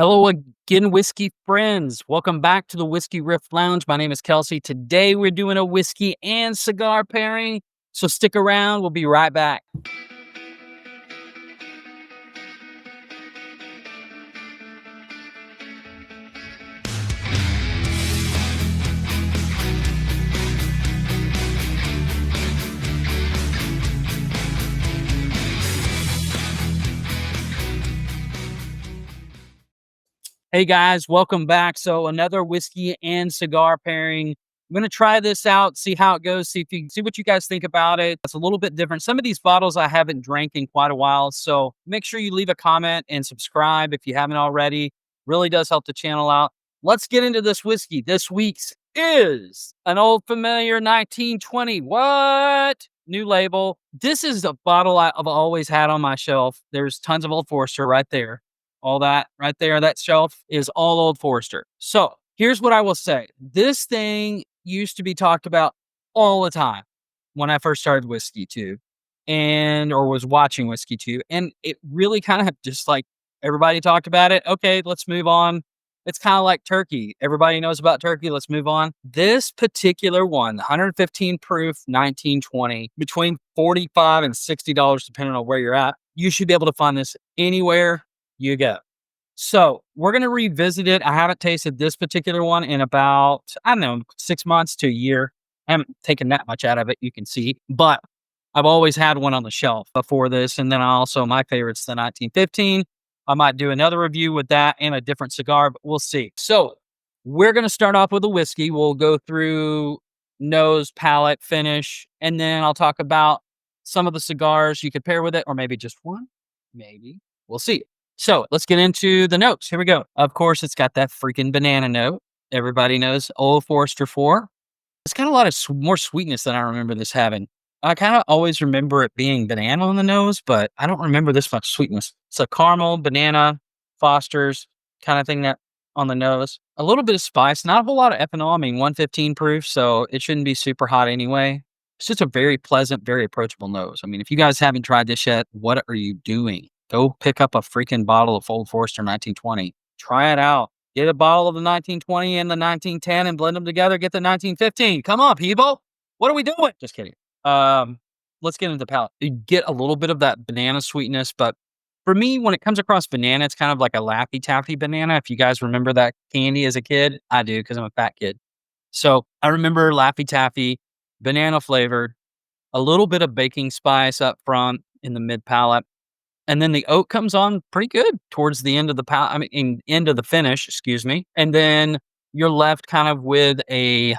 Hello again, whiskey friends. Welcome back to the Whiskey Riff Lounge. My name is Kelsey. Today we're doing a whiskey and cigar pairing, so stick around. We'll be right back. Hey guys, welcome back. So another whiskey and cigar pairing. I'm going to try this out, see how it goes, see what you guys think about it. It's a little bit different. Some of these bottles I haven't drank in quite a while, so make sure you leave a comment and subscribe if you haven't already. Really does help the channel out. Let's get into this whiskey. This week's is an old familiar 1920. What? New label. This is a bottle I've always had on my shelf. There's tons of Old Forester right there. All that right there, that shelf is all Old Forester. So here's what I will say. This thing used to be talked about all the time when I first started WhiskeyTube or was watching WhiskeyTube. And it really kind of just like everybody talked about it. Okay, let's move on. It's kind of like turkey. Everybody knows about turkey. Let's move on. This particular one, 115 proof, 1920, between $45 and $60, depending on where you're at. You should be able to find this anywhere you go. So we're going to revisit it. I haven't tasted this particular one in about, 6 months to a year. I haven't taken that much out of it, you can see, but I've always had one on the shelf before this. And then my favorite's the 1915. I might do another review with that and a different cigar, but we'll see. So we're going to start off with a whiskey. We'll go through nose, palate, finish, and then I'll talk about some of the cigars you could pair with it, or maybe just one, maybe. We'll see. So let's get into the notes. Here we go. Of course, it's got that freaking banana note. Everybody knows Old Forester 4. It's got a lot of more sweetness than I remember this having. I kind of always remember it being banana on the nose, but I don't remember this much sweetness. It's a caramel, banana, Foster's kind of thing that on the nose. A little bit of spice, not a whole lot of ethanol. 115 proof, so it shouldn't be super hot anyway. It's just a very pleasant, very approachable nose. If you guys haven't tried this yet, what are you doing? Go pick up a freaking bottle of Old Forester 1920. Try it out. Get a bottle of the 1920 and the 1910 and blend them together. Get the 1915. Come on, people. What are we doing? Just kidding. Let's get into the palate. You get a little bit of that banana sweetness, but for me, when it comes across banana, it's kind of like a Laffy Taffy banana. If you guys remember that candy as a kid, I do because I'm a fat kid. So I remember Laffy Taffy, banana flavored, a little bit of baking spice up front in the mid palate. And then the oak comes on pretty good towards the end of the end of the finish, excuse me. And then you're left kind of with a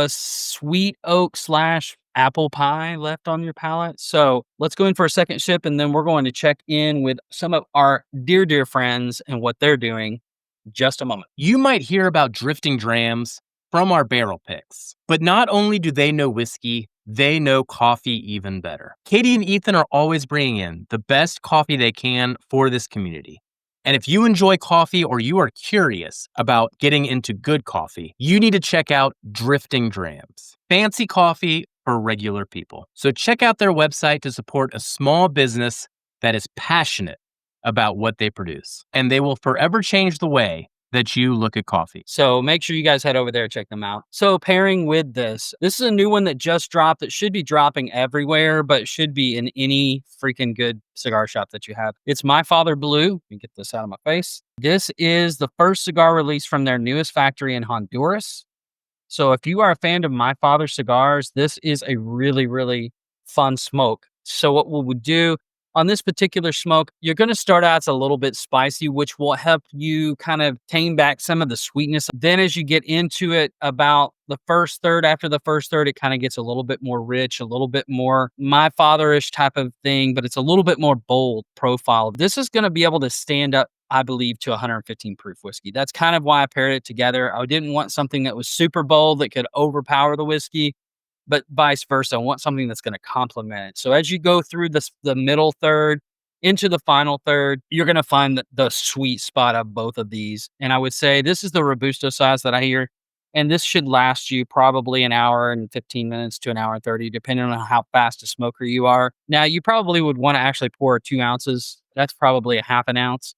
sweet oak / apple pie left on your palate. So let's go in for a second sip, and then we're going to check in with some of our dear friends and what they're doing. Just a moment. You might hear about drifting drams from our barrel picks, but not only do they know whiskey, they know coffee even better. Katie and Ethan are always bringing in the best coffee they can for this community. And if you enjoy coffee or you are curious about getting into good coffee, you need to check out Drifting Drams. Fancy coffee for regular people. So check out their website to support a small business that is passionate about what they produce. And they will forever change the way that you look at coffee. So make sure you guys head over there and check them out. So pairing with this is a new one that just dropped. It should be dropping everywhere, but it should be in any freaking good cigar shop that you have. It's My Father Blue. Let me get this out of my face. This is the first cigar release from their newest factory in Honduras. So if you are a fan of My Father cigars, this is a really, really fun smoke. So what we would do on this particular smoke, you're going to start out as a little bit spicy, which will help you kind of tame back some of the sweetness. Then as you get into it, about the first third, after the first third, it kind of gets a little bit more rich, a little bit more My Father-ish type of thing, but it's a little bit more bold profile. This is going to be able to stand up, I believe, to 115 proof whiskey. That's kind of why I paired it together. I didn't want something that was super bold that could overpower the whiskey, but vice versa. I want something that's going to complement it. So as you go through the middle third into the final third, you're going to find the sweet spot of both of these. And I would say this is the Robusto size that I hear. And this should last you probably an hour and 15 minutes to an hour and 30, depending on how fast a smoker you are. Now, you probably would want to actually pour 2 ounces. That's probably a half an ounce.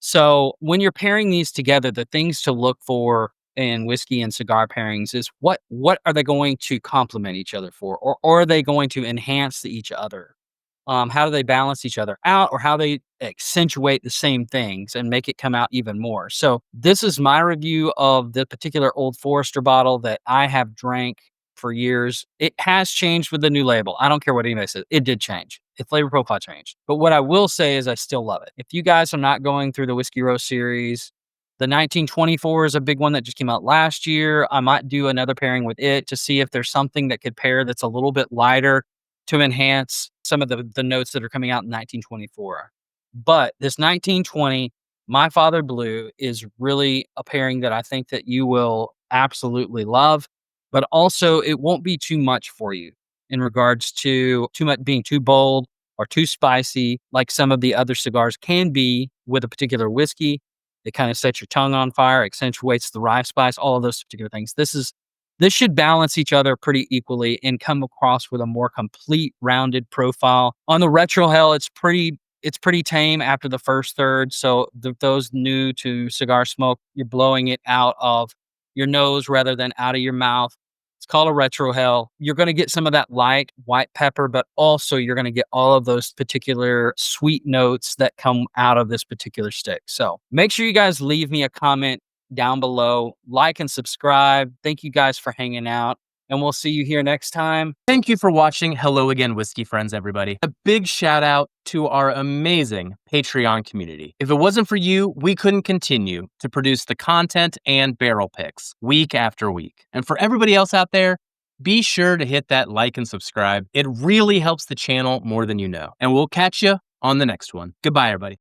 So when you're pairing these together, the things to look for in whiskey and cigar pairings is what are they going to complement each other for, or are they going to enhance each other? How do they balance each other out, or how they accentuate the same things and make it come out even more? So this is my review of the particular Old Forester bottle that I have drank for years. It has changed with the new label. I don't care what anybody says. It did change. The flavor profile changed. But what I will say is I still love it. If you guys are not going through the Whiskey Row series, the 1924 is a big one that just came out last year. I might do another pairing with it to see if there's something that could pair that's a little bit lighter to enhance some of the notes that are coming out in 1924. But this 1920, My Father Blue, is really a pairing that I think that you will absolutely love, but also it won't be too much for you in regards to too much being too bold or too spicy, like some of the other cigars can be with a particular whiskey. It kind of sets your tongue on fire, accentuates the rye spice, all of those particular things. This should balance each other pretty equally and come across with a more complete, rounded profile. On the retro hell, it's pretty tame after the first third. So those new to cigar smoke, you're blowing it out of your nose rather than out of your mouth. It's called a retro hell. You're going to get some of that light white pepper, but also you're going to get all of those particular sweet notes that come out of this particular stick. So make sure you guys leave me a comment down below, like and subscribe. Thank you guys for hanging out, and we'll see you here next time. Thank you for watching. Hello again, whiskey friends, everybody. A big shout out to our amazing Patreon community. If it wasn't for you, we couldn't continue to produce the content and barrel picks week after week. And for everybody else out there, be sure to hit that like and subscribe. It really helps the channel more than you know. And we'll catch you on the next one. Goodbye, everybody.